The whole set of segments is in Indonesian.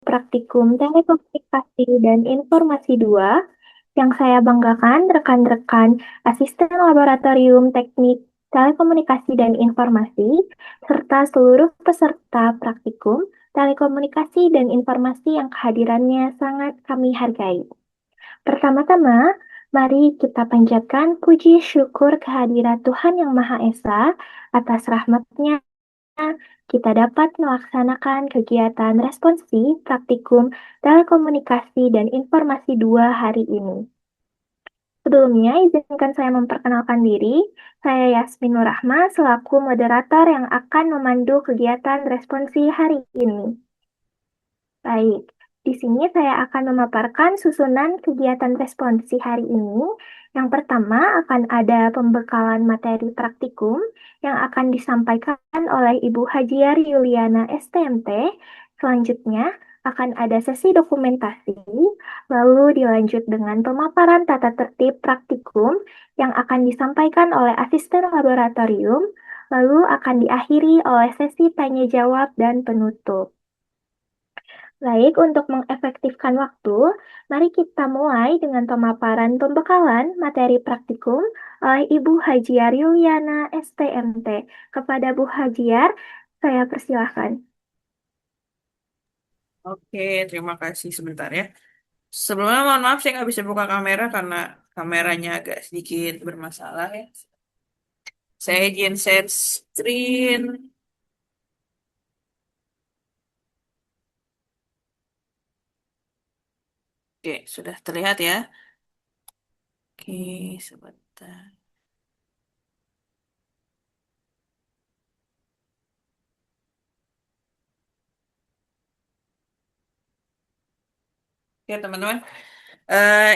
Praktikum Telekomunikasi dan Informasi 2, yang saya banggakan rekan-rekan asisten laboratorium teknik telekomunikasi dan informasi, serta seluruh peserta praktikum telekomunikasi dan informasi yang kehadirannya sangat kami hargai. Pertama-tama, mari kita panjatkan puji syukur kehadirat Tuhan Yang Maha Esa atas rahmat-Nya kita dapat melaksanakan kegiatan responsi praktikum telekomunikasi dan informasi 2 hari ini. Sebelumnya, izinkan saya memperkenalkan diri. Saya Yasmin Nurrahma selaku moderator yang akan memandu kegiatan responsi hari ini. Baik, di sini saya akan memaparkan susunan kegiatan responsi hari ini. Yang pertama akan ada pembekalan materi praktikum yang akan disampaikan oleh Ibu Hajiar Yuliana STMT. Selanjutnya akan ada sesi dokumentasi, lalu dilanjut dengan pemaparan tata tertib praktikum yang akan disampaikan oleh asisten laboratorium, lalu akan diakhiri oleh sesi tanya jawab dan penutup. Baik, untuk mengefektifkan waktu, mari kita mulai dengan pemaparan pembekalan materi praktikum oleh Ibu Hajiar Yuliana STMT. Kepada Bu Hajiar, saya persilahkan. Oke, terima kasih sebentar ya. Sebelumnya mohon maaf saya nggak bisa buka kamera karena kameranya agak sedikit bermasalah ya. Saya izin share screen. Oke, sudah terlihat ya. Oke, sebentar. Oke, teman-teman.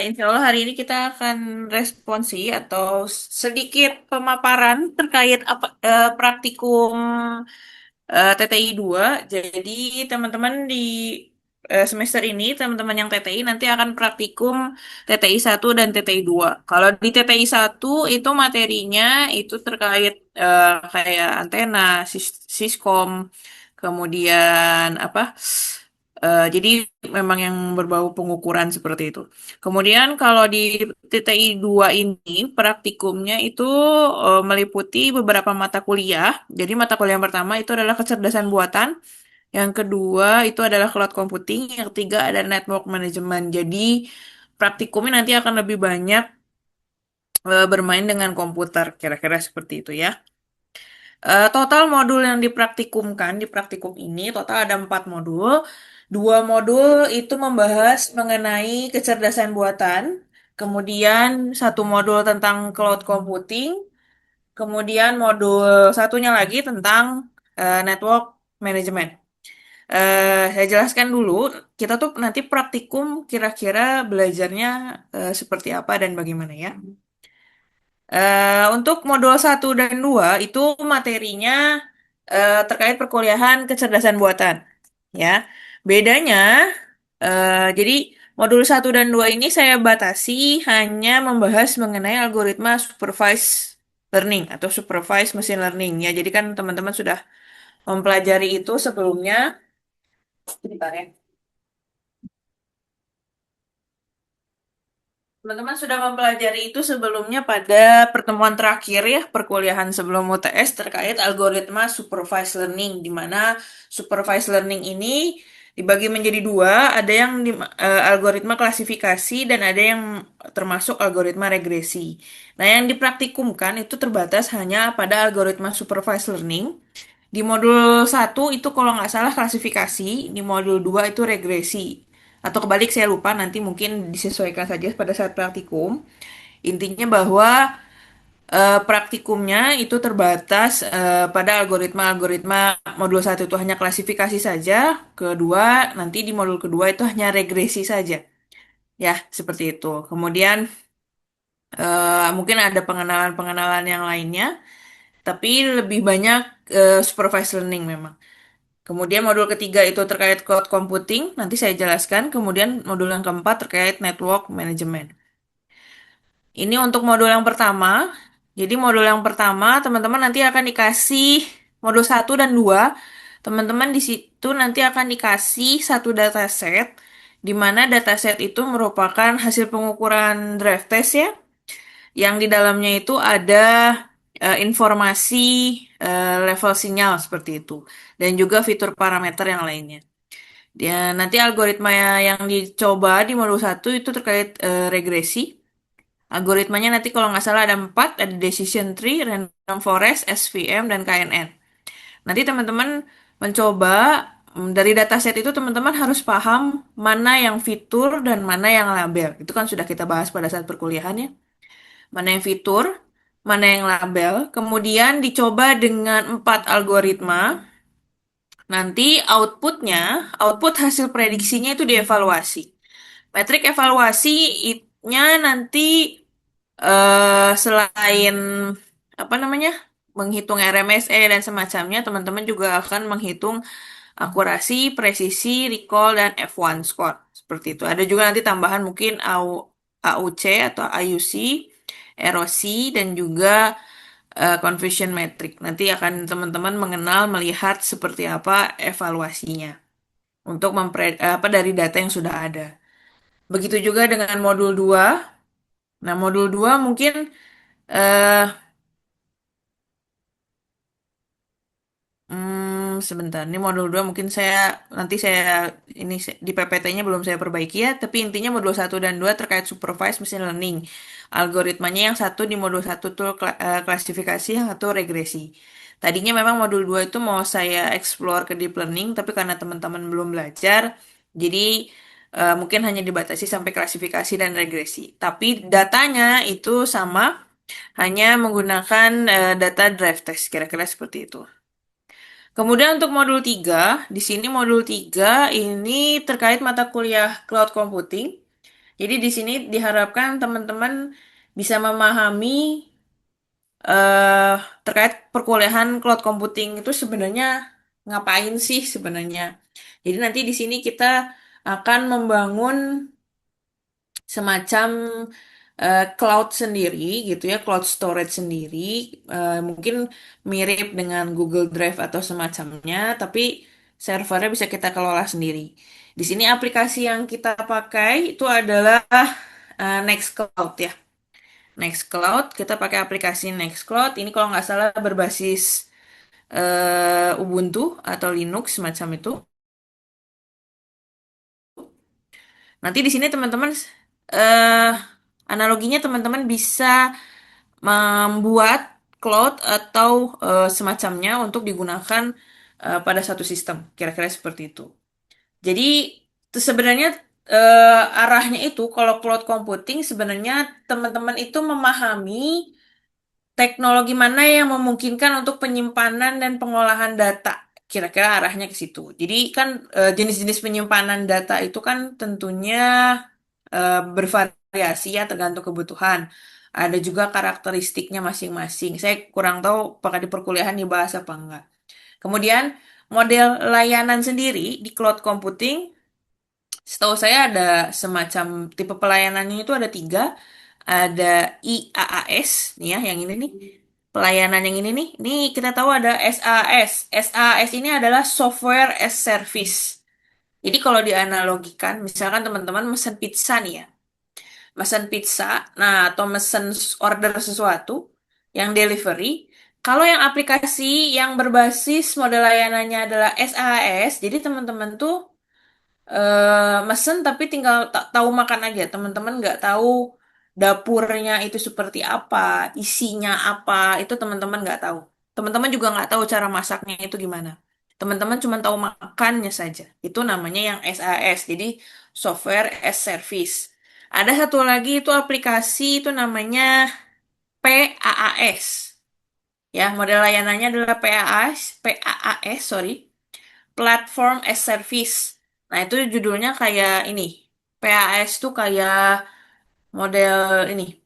Insya Allah hari ini kita akan responsi atau sedikit pemaparan terkait praktikum TTI 2. Jadi teman-teman di semester ini, teman-teman yang TTI nanti akan praktikum TTI 1 dan TTI 2. Kalau di TTI 1 itu materinya itu terkait kayak antena, siskom, kemudian apa? Jadi memang yang berbau pengukuran seperti itu. Kemudian kalau di TTI 2 ini praktikumnya itu meliputi beberapa mata kuliah. Jadi mata kuliah yang pertama itu adalah kecerdasan buatan, yang kedua itu adalah cloud computing, yang ketiga ada network management. Jadi praktikumnya nanti akan lebih banyak bermain dengan komputer, kira-kira seperti itu ya. Total modul yang dipraktikumkan di praktikum ini total ada 4 modul. 2 modul itu membahas mengenai kecerdasan buatan, kemudian 1 modul tentang cloud computing, kemudian modul satunya lagi tentang network management. Saya jelaskan dulu, kita tuh nanti praktikum kira-kira belajarnya seperti apa dan bagaimana ya. Untuk modul 1 dan 2 itu materinya terkait perkuliahan kecerdasan buatan. Ya, bedanya, jadi modul 1 dan 2 ini saya batasi hanya membahas mengenai algoritma supervised learning atau supervised machine learning. Ya, jadi kan teman-teman sudah mempelajari itu sebelumnya. Sebentar ya. Teman-teman sudah mempelajari itu sebelumnya pada pertemuan terakhir ya, perkuliahan sebelum UTS terkait algoritma supervised learning, di mana supervised learning ini dibagi menjadi dua, ada yang algoritma klasifikasi dan ada yang termasuk algoritma regresi. Nah, yang dipraktikumkan itu terbatas hanya pada algoritma supervised learning. Di modul 1 itu kalau nggak salah klasifikasi, di modul 2 itu regresi. Atau kebalik saya lupa, nanti mungkin disesuaikan saja pada saat praktikum. Intinya bahwa praktikumnya itu terbatas pada algoritma-algoritma modul 1 itu hanya klasifikasi saja, kedua nanti di modul kedua itu hanya regresi saja. Ya, seperti itu. Kemudian mungkin ada pengenalan-pengenalan yang lainnya, tapi lebih banyak supervised learning memang. Kemudian modul ketiga itu terkait cloud computing, nanti saya jelaskan. Kemudian modul yang keempat terkait network management. Ini untuk modul yang pertama. Jadi modul yang pertama teman-teman nanti akan dikasih modul 1 dan 2. Teman-teman di situ nanti akan dikasih satu dataset, di mana dataset itu merupakan hasil pengukuran drive test ya, yang di dalamnya itu ada informasi level sinyal seperti itu, dan juga fitur parameter yang lainnya. Ya, nanti algoritma yang dicoba di modul satu itu terkait regresi. Algoritmanya nanti kalau nggak salah ada 4, ada decision tree, random forest, SVM, dan KNN. Nanti teman-teman mencoba dari dataset itu teman-teman harus paham mana yang fitur dan mana yang label. Itu kan sudah kita bahas pada saat perkuliahan ya. Mana yang fitur, mana yang label. Kemudian dicoba dengan 4 algoritma. Nanti output hasil prediksinya itu dievaluasi. Metrik evaluasinya nanti selain apa namanya menghitung RMSE dan semacamnya, teman-teman juga akan menghitung akurasi, presisi, recall, dan F1 score. Seperti itu. Ada juga nanti tambahan mungkin AUC atau IUC, erosi, dan juga confusion metric. Nanti akan teman-teman mengenal, melihat seperti apa evaluasinya untuk apa dari data yang sudah ada. Begitu juga dengan modul 2. Nah, modul 2 mungkin eh sebentar, ini modul 2 mungkin nanti saya di PPT-nya belum saya perbaiki ya, tapi intinya modul 1 dan 2 terkait supervised machine learning. Algoritmanya yang satu di modul satu tuh klasifikasi, yang satu regresi. Tadinya memang modul 2 itu mau saya explore ke deep learning, tapi karena teman-teman belum belajar, jadi mungkin hanya dibatasi sampai klasifikasi dan regresi. Tapi datanya itu sama, hanya menggunakan data drive test, kira-kira seperti itu. Kemudian untuk modul 3, di sini modul 3 ini terkait mata kuliah cloud computing. Jadi di sini diharapkan teman-teman bisa memahami eh, terkait perkuliahan cloud computing itu sebenarnya ngapain sih sebenarnya. Jadi nanti di sini kita akan membangun semacam cloud sendiri gitu ya, cloud storage sendiri, mungkin mirip dengan Google Drive atau semacamnya, tapi servernya bisa kita kelola sendiri. Di sini aplikasi yang kita pakai itu adalah Nextcloud ya. Nextcloud, kita pakai aplikasi Nextcloud. Ini kalau nggak salah berbasis Ubuntu atau Linux semacam itu. Nanti di sini teman-teman eh analoginya teman-teman bisa membuat cloud atau semacamnya untuk digunakan pada satu sistem. Kira-kira seperti itu. Jadi sebenarnya arahnya itu kalau cloud computing sebenarnya teman-teman itu memahami teknologi mana yang memungkinkan untuk penyimpanan dan pengolahan data. Kira-kira arahnya ke situ. Jadi kan jenis-jenis penyimpanan data itu kan tentunya bervariasi ya tergantung kebutuhan. Ada juga karakteristiknya masing-masing. Saya kurang tahu apakah di perkuliahan dibahas apa enggak. Kemudian model layanan sendiri di cloud computing, setahu saya ada semacam tipe pelayanannya itu ada 3. Ada IaaS nih ya, yang ini nih. Pelayanan yang ini nih. Ini kita tahu ada SaaS. SaaS ini adalah software as service. Jadi kalau dianalogikan, misalkan teman-teman mesen pizza nih ya, mesen pizza, nah atau mesen order sesuatu yang delivery, kalau yang aplikasi yang berbasis model layanannya adalah SaaS, jadi teman-teman tuh mesen tapi tinggal tahu makan aja. Teman-teman nggak tahu dapurnya itu seperti apa, isinya apa, itu teman-teman nggak tahu. Teman-teman juga nggak tahu cara masaknya itu gimana. Teman-teman cuma tahu makannya saja. Itu namanya yang SAS, jadi software as service. Ada satu lagi itu aplikasi itu namanya PaaS. Ya, model layanannya adalah PaaS, sorry. Platform as Service. Nah, itu judulnya kayak ini. PaaS tuh kayak model ini.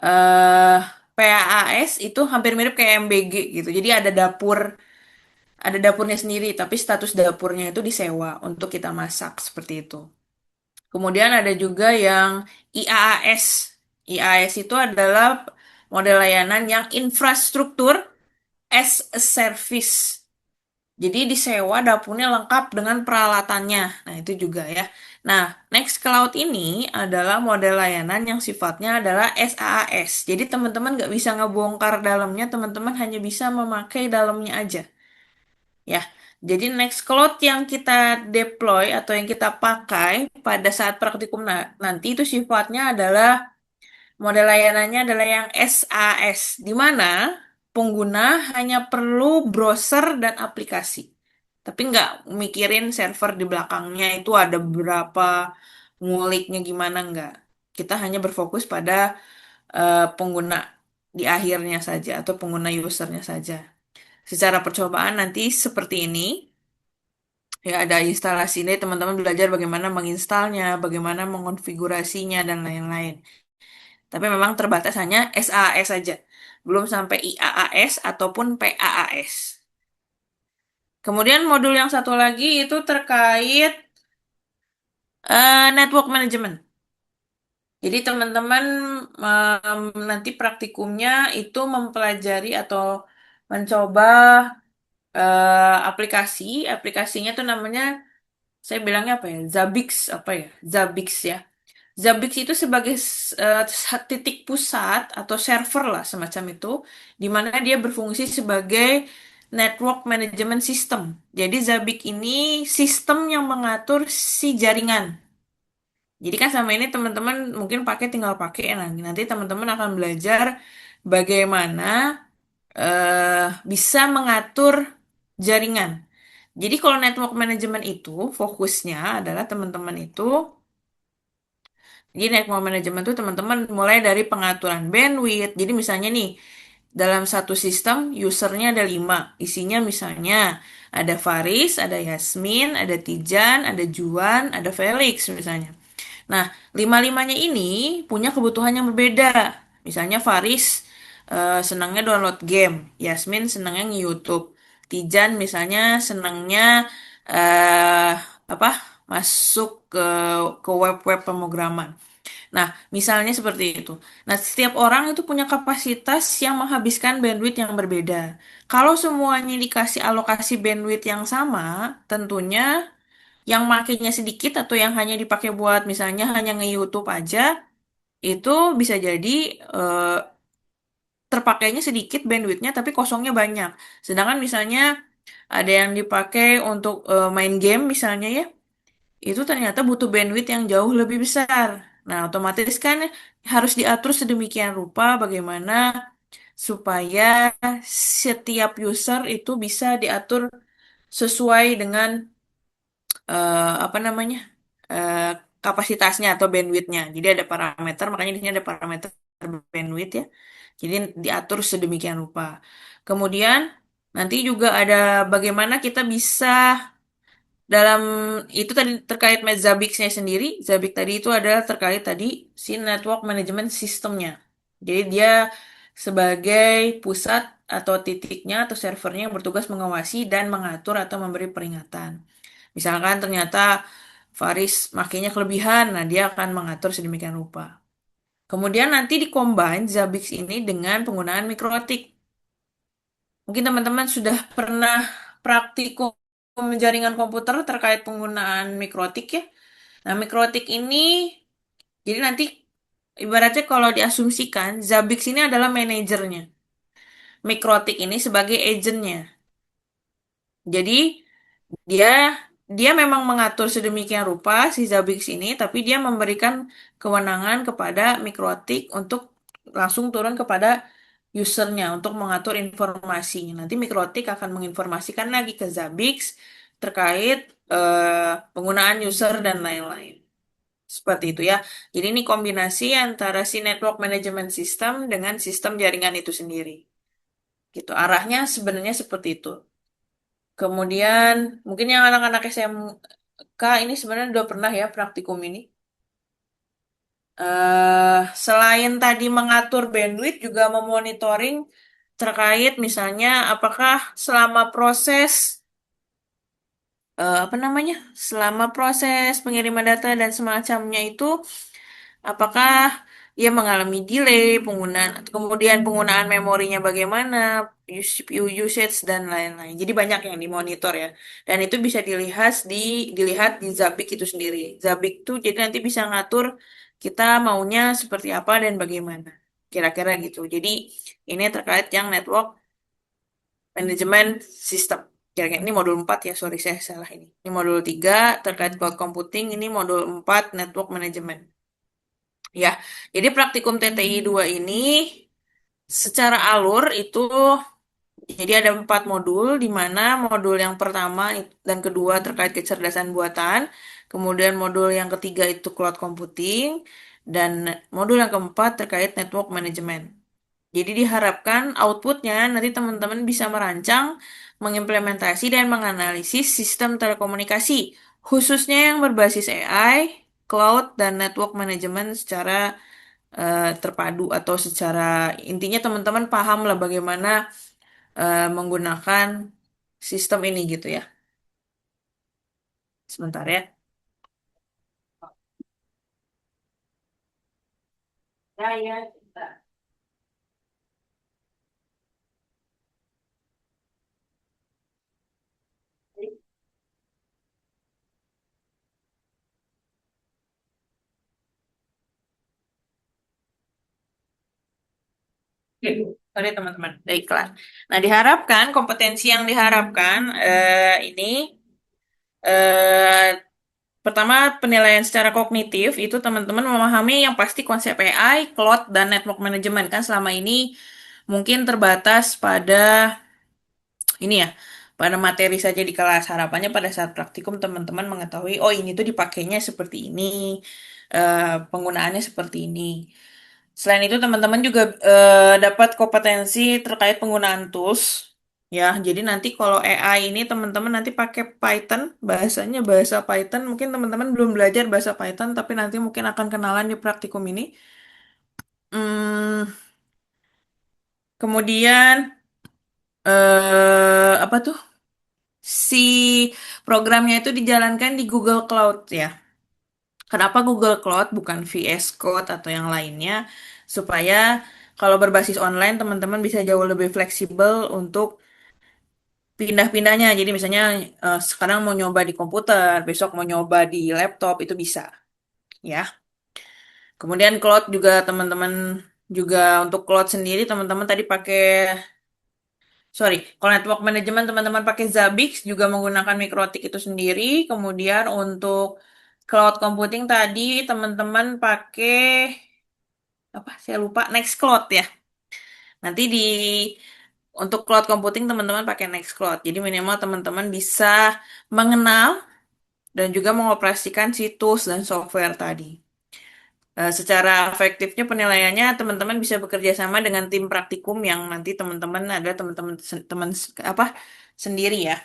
eh PaaS itu hampir mirip kayak MBG gitu. Jadi ada dapurnya sendiri, tapi status dapurnya itu disewa untuk kita masak seperti itu. Kemudian ada juga yang IaaS. IaaS itu adalah model layanan yang infrastruktur as a service. Jadi disewa dapurnya lengkap dengan peralatannya. Nah, itu juga ya. Nah, Nextcloud ini adalah model layanan yang sifatnya adalah SaaS. Jadi teman-teman nggak bisa ngebongkar dalamnya, teman-teman hanya bisa memakai dalamnya aja. Ya, jadi Nextcloud yang kita deploy atau yang kita pakai pada saat praktikum nanti itu sifatnya adalah model layanannya adalah yang SaaS, di mana pengguna hanya perlu browser dan aplikasi. Tapi nggak mikirin server di belakangnya itu ada berapa, nguliknya gimana nggak. Kita hanya berfokus pada pengguna di akhirnya saja atau pengguna usernya saja. Secara percobaan nanti seperti ini. Ya, ada instalasi ini, teman-teman belajar bagaimana menginstalnya, bagaimana mengonfigurasinya, dan lain-lain. Tapi memang terbatas hanya SaaS saja. Belum sampai IaaS ataupun PaaS. Kemudian modul yang satu lagi itu terkait network management. Jadi teman-teman nanti praktikumnya itu mempelajari atau mencoba aplikasi. Aplikasinya tuh namanya, saya bilangnya apa ya? Zabbix apa ya? Zabbix ya. Zabbix itu sebagai titik pusat atau server lah semacam itu, di mana dia berfungsi sebagai network management system. Jadi Zabbix ini sistem yang mengatur si jaringan. Jadi kan sama ini teman-teman mungkin tinggal pakai. Nah, nanti teman-teman akan belajar bagaimana bisa mengatur jaringan. Jadi kalau network management itu fokusnya adalah teman-teman itu. Jadi network management itu teman-teman mulai dari pengaturan bandwidth. Jadi misalnya nih, dalam satu sistem usernya ada 5. Isinya misalnya ada Faris, ada Yasmin, ada Tijan, ada Juan, ada Felix misalnya. Nah, lima-limanya ini punya kebutuhan yang berbeda. Misalnya Faris senangnya download game, Yasmin senangnya nge-YouTube, Tijan misalnya senangnya eh apa? Masuk ke web-web pemrograman. Nah, misalnya seperti itu. Nah, setiap orang itu punya kapasitas yang menghabiskan bandwidth yang berbeda. Kalau semuanya dikasih alokasi bandwidth yang sama, tentunya yang makainya sedikit atau yang hanya dipakai buat misalnya hanya nge-YouTube aja, itu bisa jadi eh, terpakainya sedikit bandwidthnya tapi kosongnya banyak. Sedangkan misalnya ada yang dipakai untuk main game misalnya ya, itu ternyata butuh bandwidth yang jauh lebih besar. Nah, otomatis kan harus diatur sedemikian rupa bagaimana supaya setiap user itu bisa diatur sesuai dengan apa namanya eh, kapasitasnya atau bandwidthnya. Jadi ada parameter, makanya di sini ada parameter bandwidth ya. Jadi diatur sedemikian rupa. Kemudian nanti juga ada bagaimana kita bisa dalam itu tadi terkait med Zabbix-nya sendiri. Zabbix tadi itu adalah terkait tadi si network management sistemnya. Jadi dia sebagai pusat atau titiknya atau servernya yang bertugas mengawasi dan mengatur atau memberi peringatan. Misalkan ternyata Faris makainya kelebihan, nah dia akan mengatur sedemikian rupa. Kemudian nanti dikombin Zabbix ini dengan penggunaan mikrotik. Mungkin teman-teman sudah pernah praktikum jaringan komputer terkait penggunaan mikrotik ya. Nah, mikrotik ini jadi nanti ibaratnya kalau diasumsikan Zabbix ini adalah manajernya. Mikrotik ini sebagai agentnya. Jadi dia dia memang mengatur sedemikian rupa si Zabbix ini, tapi dia memberikan kewenangan kepada Mikrotik untuk langsung turun kepada usernya untuk mengatur informasi. Nanti Mikrotik akan menginformasikan lagi ke Zabbix terkait penggunaan user dan lain-lain. Seperti itu ya. Jadi ini kombinasi antara si network management system dengan sistem jaringan itu sendiri. Gitu. Arahnya sebenarnya seperti itu. Kemudian mungkin yang anak-anak SMK ini sebenarnya udah pernah ya praktikum ini. Selain tadi mengatur bandwidth juga memonitoring terkait misalnya apakah selama proses apa namanya? Selama proses pengiriman data dan semacamnya itu apakah ia mengalami delay, kemudian penggunaan memorinya bagaimana, CPU usage dan lain-lain. Jadi banyak yang dimonitor ya. Dan itu bisa dilihat di Zabbix itu sendiri. Zabbix tuh jadi nanti bisa ngatur kita maunya seperti apa dan bagaimana. Kira-kira gitu. Jadi ini terkait yang network manajemen sistem. Kira-kira ini modul 4 ya, sorry saya salah ini. Ini modul 3 terkait cloud computing, ini modul 4 network management. Ya, jadi praktikum TTI 2 ini secara alur itu jadi ada 4 modul, di mana modul yang pertama dan kedua terkait kecerdasan buatan, kemudian modul yang ketiga itu cloud computing, dan modul yang keempat terkait network management. Jadi diharapkan outputnya nanti teman-teman bisa merancang, mengimplementasi, dan menganalisis sistem telekomunikasi, khususnya yang berbasis AI, cloud, dan network management secara terpadu atau secara intinya teman-teman paham lah bagaimana menggunakan sistem ini gitu ya. Sebentar ya. Ya, ya. Sebentar. Oke, sorry teman-teman. Baiklah. Nah, diharapkan kompetensi yang diharapkan ini eh, pertama penilaian secara kognitif itu teman-teman memahami yang pasti konsep AI, cloud, dan network management kan selama ini mungkin terbatas pada ini ya, pada materi saja di kelas. Harapannya pada saat praktikum teman-teman mengetahui, oh ini tuh dipakainya seperti ini, penggunaannya seperti ini. Selain itu teman-teman juga dapat kompetensi terkait penggunaan tools. Ya, jadi nanti kalau AI ini teman-teman nanti pakai Python, bahasanya bahasa Python. Mungkin teman-teman belum belajar bahasa Python, tapi nanti mungkin akan kenalan di praktikum ini. Hmm, kemudian apa tuh? Si programnya itu dijalankan di Google Cloud ya. Kenapa Google Cloud bukan VS Code atau yang lainnya? Supaya kalau berbasis online teman-teman bisa jauh lebih fleksibel untuk pindah-pindahnya. Jadi misalnya sekarang mau nyoba di komputer, besok mau nyoba di laptop itu bisa ya. Kemudian cloud juga teman-teman juga untuk cloud sendiri teman-teman tadi pakai sorry, kalau network management teman-teman pakai Zabbix juga menggunakan mikrotik itu sendiri. Kemudian untuk cloud computing tadi teman-teman pakai apa? Saya lupa Nextcloud ya. Nanti untuk cloud computing teman-teman pakai Nextcloud. Jadi minimal teman-teman bisa mengenal dan juga mengoperasikan situs dan software tadi. Secara efektifnya penilaiannya teman-teman bisa bekerja sama dengan tim praktikum yang nanti teman-teman ada teman-teman teman apa sendiri ya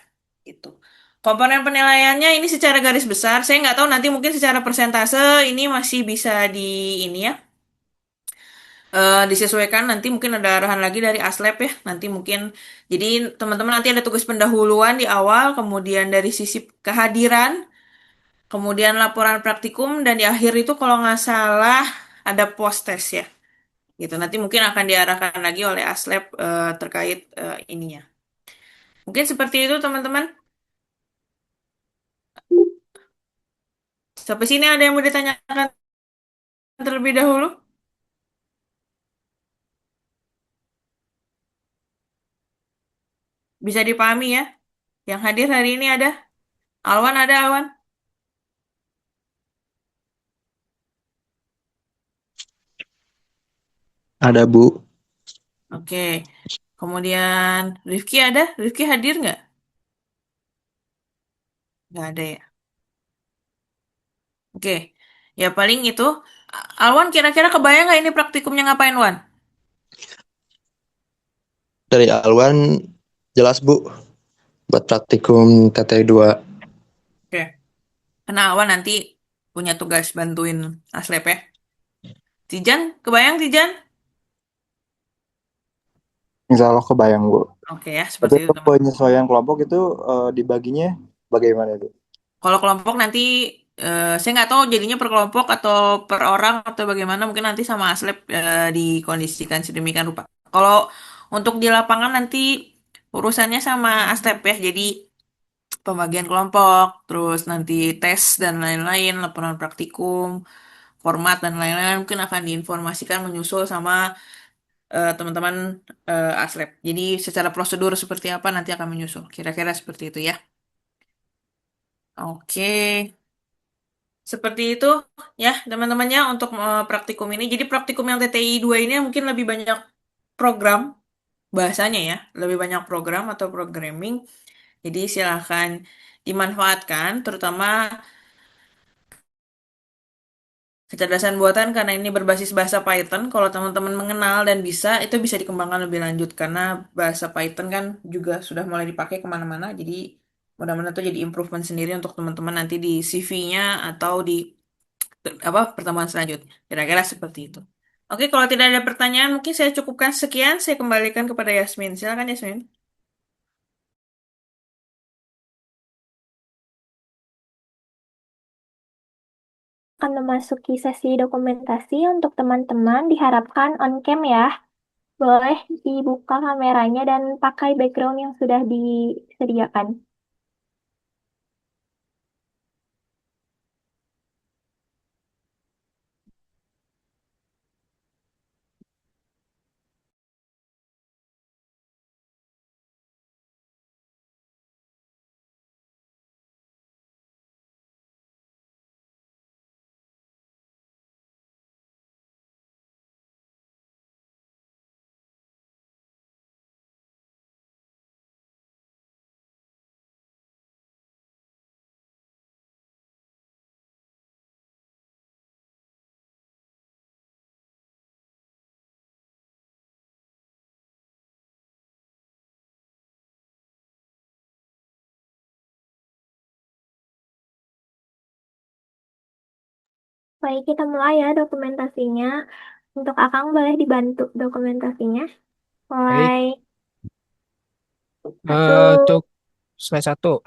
gitu. Komponen penilaiannya ini secara garis besar saya nggak tahu nanti mungkin secara persentase ini masih bisa di ini ya disesuaikan nanti mungkin ada arahan lagi dari Aslab ya nanti mungkin jadi teman-teman nanti ada tugas pendahuluan di awal kemudian dari sisi kehadiran kemudian laporan praktikum dan di akhir itu kalau nggak salah ada post test ya gitu. Nanti mungkin akan diarahkan lagi oleh Aslab terkait ininya. Mungkin seperti itu teman-teman. Sampai sini ada yang mau ditanyakan terlebih dahulu? Bisa dipahami ya? Yang hadir hari ini ada? Alwan ada Alwan? Ada Bu. Oke. Kemudian Rifki ada? Rifki hadir nggak? Nggak ada ya? Oke. Ya paling itu. Alwan kira-kira kebayang nggak ini praktikumnya ngapain Wan? Dari Alwan jelas Bu buat praktikum TT 2. Oke. Karena Alwan nanti punya tugas bantuin Aslep ya. Tijan, kebayang Tijan? Insya Allah kebayang, Bu. Oke ya, Tapi seperti itu untuk teman. penyesuaian kelompok itu dibaginya bagaimana itu? Kalau kelompok nanti Saya nggak tahu jadinya per kelompok atau per orang atau bagaimana. Mungkin nanti sama Aslep dikondisikan sedemikian rupa. Kalau untuk di lapangan nanti urusannya sama Aslep ya. Jadi pembagian kelompok, terus nanti tes dan lain-lain, laporan praktikum, format dan lain-lain mungkin akan diinformasikan menyusul sama teman-teman Aslep. Jadi secara prosedur seperti apa nanti akan menyusul. Kira-kira seperti itu ya. Oke. Seperti itu ya teman-temannya untuk praktikum ini. Jadi praktikum yang TTI 2 ini mungkin lebih banyak program bahasanya ya, lebih banyak program atau programming. Jadi silahkan dimanfaatkan, terutama kecerdasan buatan karena ini berbasis bahasa Python. Kalau teman-teman mengenal dan bisa, itu bisa dikembangkan lebih lanjut karena bahasa Python kan juga sudah mulai dipakai kemana-mana. Jadi mudah-mudahan itu jadi improvement sendiri untuk teman-teman nanti di CV-nya atau di apa pertemuan selanjutnya. Kira-kira seperti itu. Oke, kalau tidak ada pertanyaan, mungkin saya cukupkan sekian. Saya kembalikan kepada Yasmin. Silakan Yasmin. Akan memasuki sesi dokumentasi untuk teman-teman diharapkan on cam ya. Boleh dibuka kameranya dan pakai background yang sudah disediakan. Baik, kita mulai ya dokumentasinya. Untuk Akang boleh dibantu dokumentasinya. Baik, Mulai untuk satu. slide 1.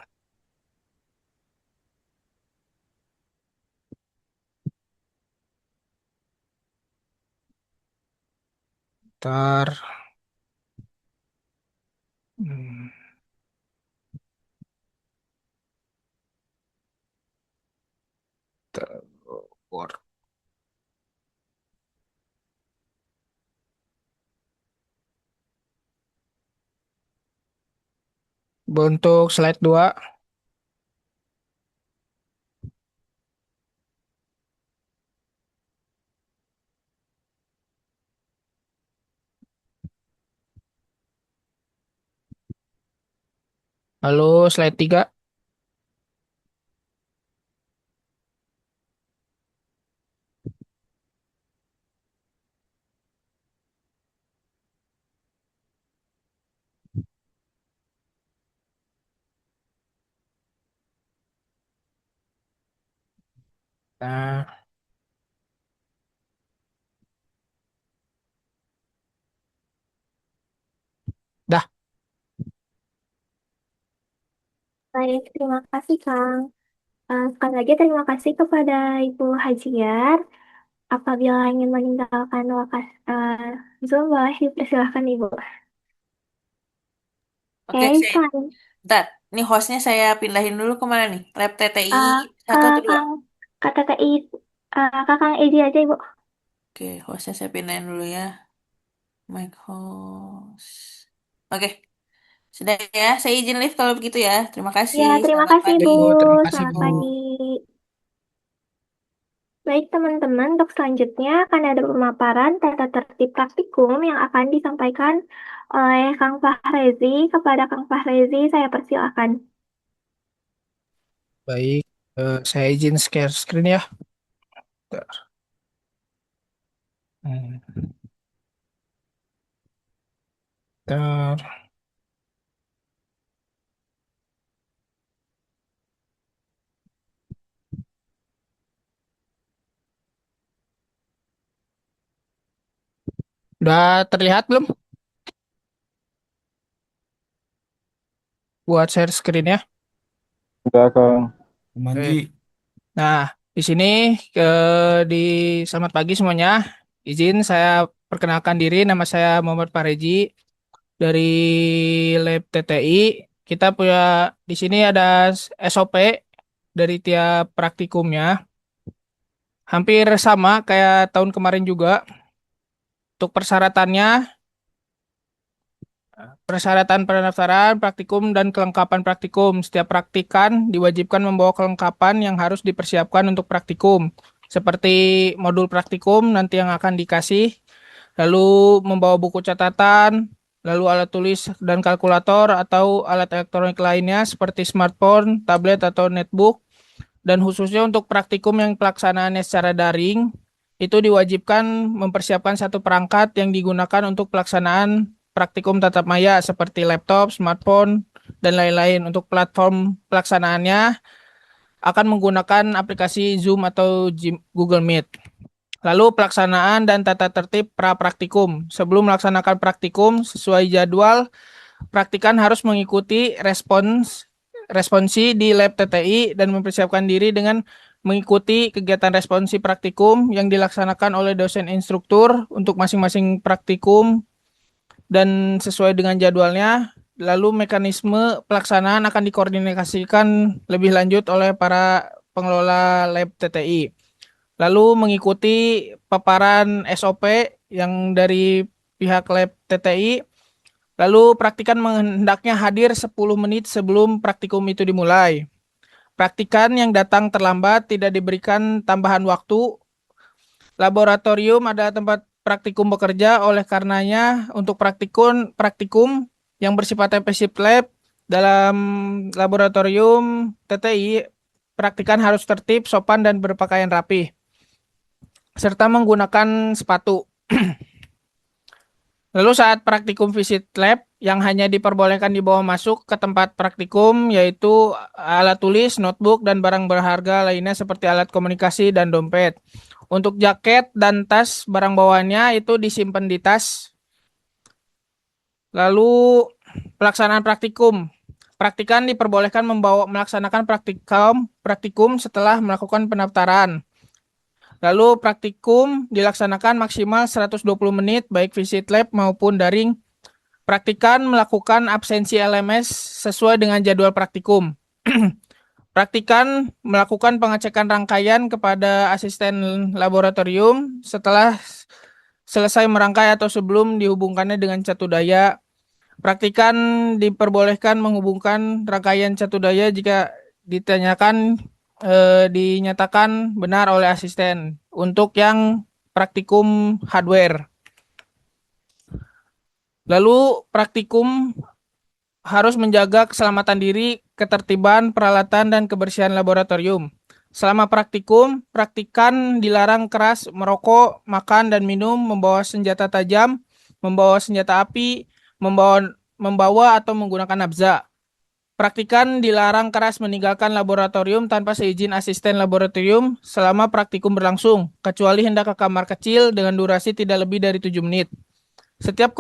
Ntar, hmm, ntar, untuk slide 2, lalu slide 3, nah, dah. Baik, terima kasih Kang. Sekali lagi terima kasih kepada Ibu Hajiar. Apabila ingin meninggalkan lokasi Zoom, boleh dipersilahkan Ibu. Oke, Oke, saya, selanjutnya bentar. Ini hostnya saya pindahin dulu kemana nih? Lab TTI ke 1 atau 2? Kang KTTI, Kakang Edi aja Ibu. Oke, hostnya saya pindahin dulu ya. Mic host. Oke, sudah ya. Saya izin live kalau begitu ya. Terima Ya, kasih. terima Selamat kasih pagi. Bu. Yuk, terima kasih, Selamat Bu. pagi. Baik teman-teman, untuk selanjutnya akan ada pemaparan tata tertib praktikum yang akan disampaikan oleh Kang Fahrezi. Kepada Kang Fahrezi, saya persilakan. Baik, saya izin share screen ya. Bentar. Hmm, bentar. Udah terlihat belum buat share screen ya? Udah, Kang. Oke. Nah, di sini di selamat pagi semuanya. Izin saya perkenalkan diri, nama saya Muhammad Pareji dari Lab TTI. Kita punya di sini ada SOP dari tiap praktikumnya. Hampir sama kayak tahun kemarin juga. Untuk persyaratan pendaftaran, praktikum, dan kelengkapan praktikum. Setiap praktikan diwajibkan membawa kelengkapan yang harus dipersiapkan untuk praktikum. Seperti modul praktikum nanti yang akan dikasih, lalu membawa buku catatan, lalu alat tulis dan kalkulator atau alat elektronik lainnya seperti smartphone, tablet, atau netbook. Dan khususnya untuk praktikum yang pelaksanaannya secara daring, itu diwajibkan mempersiapkan satu perangkat yang digunakan untuk pelaksanaan praktikum tatap maya seperti laptop, smartphone, dan lain-lain. Untuk platform pelaksanaannya akan menggunakan aplikasi Zoom atau Google Meet. Lalu pelaksanaan dan tata tertib pra-praktikum. Sebelum melaksanakan praktikum sesuai jadwal, praktikan harus mengikuti responsi di lab TTI dan mempersiapkan diri dengan mengikuti kegiatan responsi praktikum yang dilaksanakan oleh dosen instruktur untuk masing-masing praktikum dan sesuai dengan jadwalnya. Lalu mekanisme pelaksanaan akan dikoordinasikan lebih lanjut oleh para pengelola lab TTI. Lalu mengikuti paparan SOP yang dari pihak lab TTI. Lalu praktikan hendaknya hadir 10 menit sebelum praktikum itu dimulai. Praktikan yang datang terlambat tidak diberikan tambahan waktu. Laboratorium adalah tempat praktikum bekerja, oleh karenanya untuk praktikum yang bersifat apprenticeship lab dalam laboratorium TTI, praktikan harus tertib, sopan, dan berpakaian rapi, serta menggunakan sepatu. Lalu saat praktikum visit lab yang hanya diperbolehkan dibawa masuk ke tempat praktikum yaitu alat tulis, notebook, dan barang berharga lainnya seperti alat komunikasi dan dompet. Untuk jaket dan tas barang bawaannya itu disimpan di tas. Lalu pelaksanaan praktikum. Praktikan diperbolehkan melaksanakan praktikum setelah melakukan pendaftaran. Lalu praktikum dilaksanakan maksimal 120 menit baik visit lab maupun daring. Praktikan melakukan absensi LMS sesuai dengan jadwal praktikum. Praktikan melakukan pengecekan rangkaian kepada asisten laboratorium setelah selesai merangkai atau sebelum dihubungkannya dengan catu daya. Praktikan diperbolehkan menghubungkan rangkaian catu daya jika dinyatakan benar oleh asisten untuk yang praktikum hardware. Lalu praktikum harus menjaga keselamatan diri, ketertiban, peralatan, dan kebersihan laboratorium. Selama praktikum, praktikan dilarang keras merokok, makan dan minum, membawa senjata tajam, membawa senjata api, membawa atau menggunakan nabza. Praktikan dilarang keras meninggalkan laboratorium tanpa seizin asisten laboratorium selama praktikum berlangsung, kecuali hendak ke kamar kecil dengan durasi tidak lebih dari 7 menit. Setiap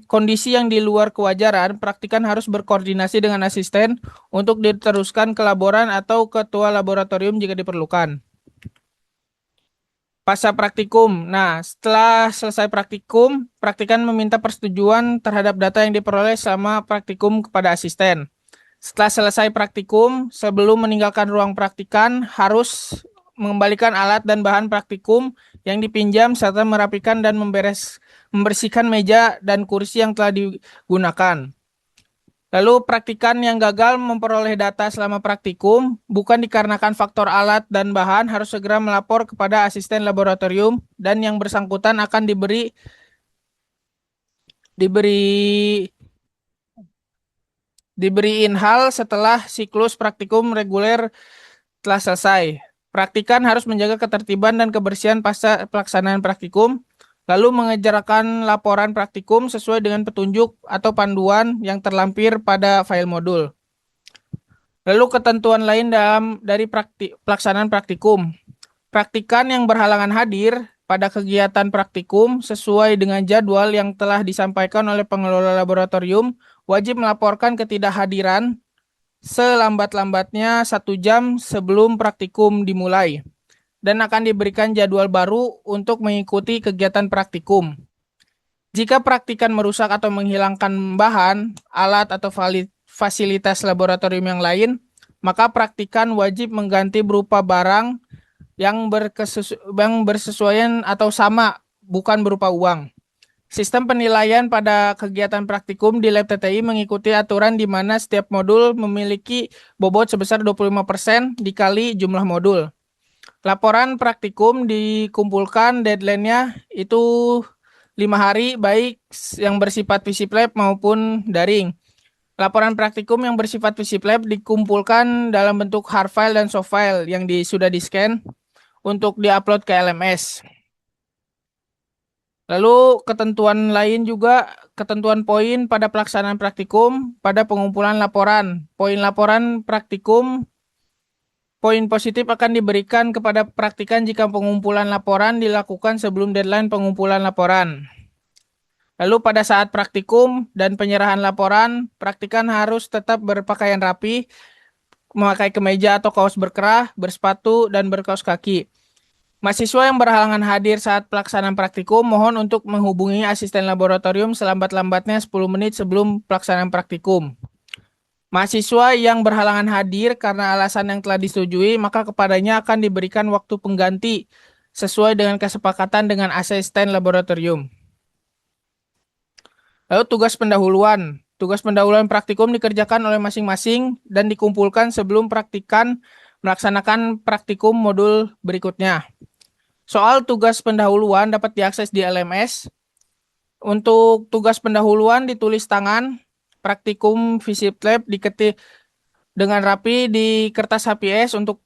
kondisi yang di luar kewajaran, praktikan harus berkoordinasi dengan asisten untuk diteruskan ke laboran atau ketua laboratorium jika diperlukan. Pasca praktikum. Nah, setelah selesai praktikum, praktikan meminta persetujuan terhadap data yang diperoleh selama praktikum kepada asisten. Setelah selesai praktikum, sebelum meninggalkan ruang praktikan, harus mengembalikan alat dan bahan praktikum yang dipinjam serta merapikan dan membersihkan meja dan kursi yang telah digunakan. Lalu praktikan yang gagal memperoleh data selama praktikum bukan dikarenakan faktor alat dan bahan harus segera melapor kepada asisten laboratorium dan yang bersangkutan akan diberi inhal setelah siklus praktikum reguler telah selesai. Praktikan harus menjaga ketertiban dan kebersihan pasca pelaksanaan praktikum, lalu mengerjakan laporan praktikum sesuai dengan petunjuk atau panduan yang terlampir pada file modul. Lalu ketentuan lain dari pelaksanaan praktikum. Praktikan yang berhalangan hadir pada kegiatan praktikum sesuai dengan jadwal yang telah disampaikan oleh pengelola laboratorium wajib melaporkan ketidakhadiran selambat-lambatnya 1 jam sebelum praktikum dimulai dan akan diberikan jadwal baru untuk mengikuti kegiatan praktikum. Jika praktikan merusak atau menghilangkan bahan, alat, atau fasilitas laboratorium yang lain, maka praktikan wajib mengganti berupa barang yang bersesuaian atau sama, bukan berupa uang. Sistem penilaian pada kegiatan praktikum di Lab TTI mengikuti aturan di mana setiap modul memiliki bobot sebesar 25% dikali jumlah modul. Laporan praktikum dikumpulkan deadline-nya itu 5 hari, baik yang bersifat Visip Lab maupun daring. Laporan praktikum yang bersifat Visip Lab dikumpulkan dalam bentuk hard file dan soft file yang sudah di-scan untuk di-upload ke LMS. Lalu ketentuan lain juga, ketentuan poin pada pelaksanaan praktikum pada pengumpulan laporan. Poin laporan praktikum, poin positif akan diberikan kepada praktikan jika pengumpulan laporan dilakukan sebelum deadline pengumpulan laporan. Lalu pada saat praktikum dan penyerahan laporan, praktikan harus tetap berpakaian rapi, memakai kemeja atau kaos berkerah, bersepatu, dan berkaos kaki. Mahasiswa yang berhalangan hadir saat pelaksanaan praktikum mohon untuk menghubungi asisten laboratorium selambat-lambatnya 10 menit sebelum pelaksanaan praktikum. Mahasiswa yang berhalangan hadir karena alasan yang telah disetujui, maka kepadanya akan diberikan waktu pengganti sesuai dengan kesepakatan dengan asisten laboratorium. Lalu tugas pendahuluan. Tugas pendahuluan praktikum dikerjakan oleh masing-masing dan dikumpulkan sebelum praktikan melaksanakan praktikum modul berikutnya. Soal tugas pendahuluan dapat diakses di LMS. Untuk tugas pendahuluan ditulis tangan, praktikum Visip Lab diketik dengan rapi di kertas HPS untuk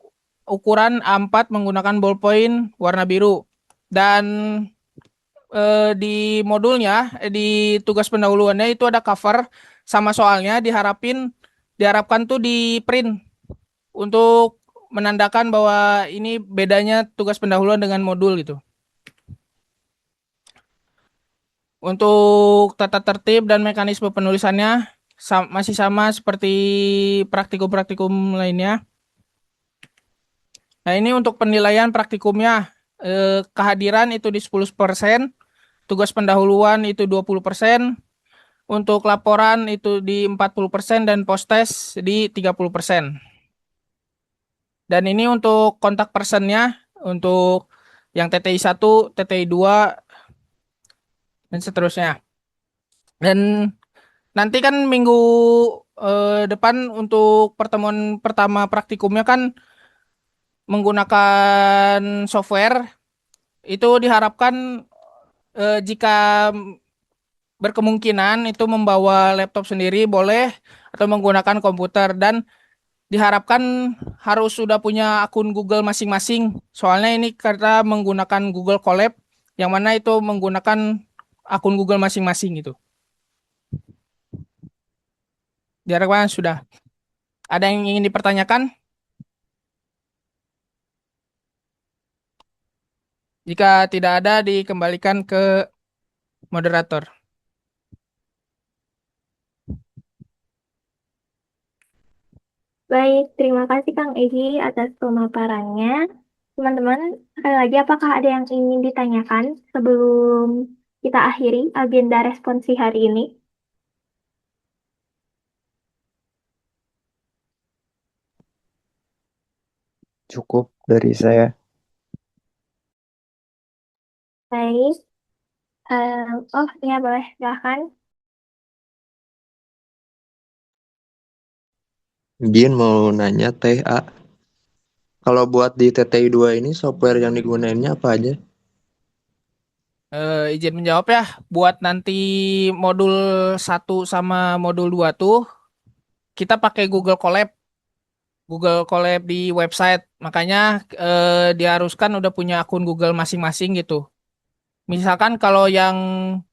ukuran A4 menggunakan ballpoint warna biru. Dan di modulnya, di tugas pendahuluannya itu ada cover sama soalnya, diharapkan tuh di print untuk menandakan bahwa ini bedanya tugas pendahuluan dengan modul gitu. Untuk tata tertib dan mekanisme penulisannya masih sama seperti praktikum-praktikum lainnya. Nah, ini untuk penilaian praktikumnya, kehadiran itu di 10%, tugas pendahuluan itu 20%, untuk laporan itu di 40% dan post-test di 30%. Dan ini untuk kontak personnya, untuk yang TTI 1, TTI 2, dan seterusnya. Dan nanti kan minggu depan untuk pertemuan pertama praktikumnya kan menggunakan software. Itu diharapkan jika berkemungkinan itu membawa laptop sendiri boleh atau menggunakan komputer, dan diharapkan harus sudah punya akun Google masing-masing. Soalnya ini karena menggunakan Google Colab, yang mana itu menggunakan akun Google masing-masing gitu. Diharapkan sudah. Ada yang ingin dipertanyakan? Jika tidak ada, dikembalikan ke moderator. Baik, terima kasih Kang Egi atas pemaparannya. Teman-teman, sekali lagi apakah ada yang ingin ditanyakan sebelum kita akhiri agenda responsi hari ini? Cukup dari saya. Baik. Oh, ya boleh, silahkan. Bian mau nanya Teh A. Kalau buat di TTI 2 ini software yang digunainnya apa aja? Izin menjawab ya, buat nanti modul 1 sama modul 2 tuh kita pakai Google Colab. Google Colab di website. Makanya diharuskan udah punya akun Google masing-masing gitu. Misalkan kalau yang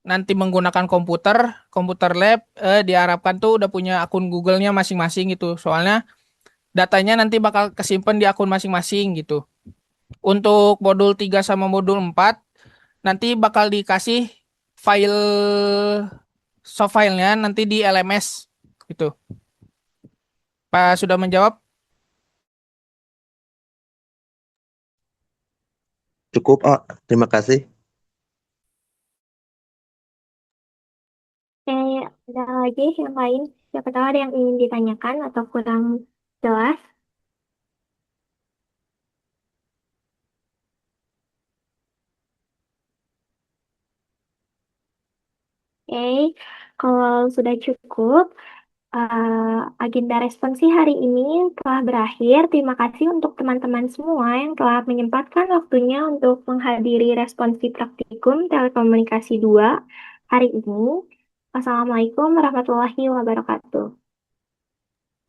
nanti menggunakan komputer lab, diharapkan tuh udah punya akun Google-nya masing-masing gitu. Soalnya datanya nanti bakal kesimpan di akun masing-masing gitu. Untuk modul 3 sama modul 4, nanti bakal dikasih file soft file-nya nanti di LMS gitu. Pak sudah menjawab? Cukup, terima kasih. Oke, ada lagi yang lain? Siapa tahu ada yang ingin ditanyakan atau kurang jelas? Oke, kalau sudah cukup, agenda responsi hari ini telah berakhir. Terima kasih untuk teman-teman semua yang telah menyempatkan waktunya untuk menghadiri responsi praktikum telekomunikasi 2 hari ini. Wassalamualaikum warahmatullahi wabarakatuh.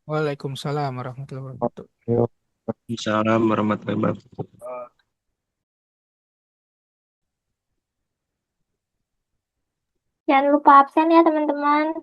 Waalaikumsalam warahmatullahi wabarakatuh. Yuk. Assalamualaikum warahmatullahi wabarakatuh. Jangan lupa absen ya teman-teman.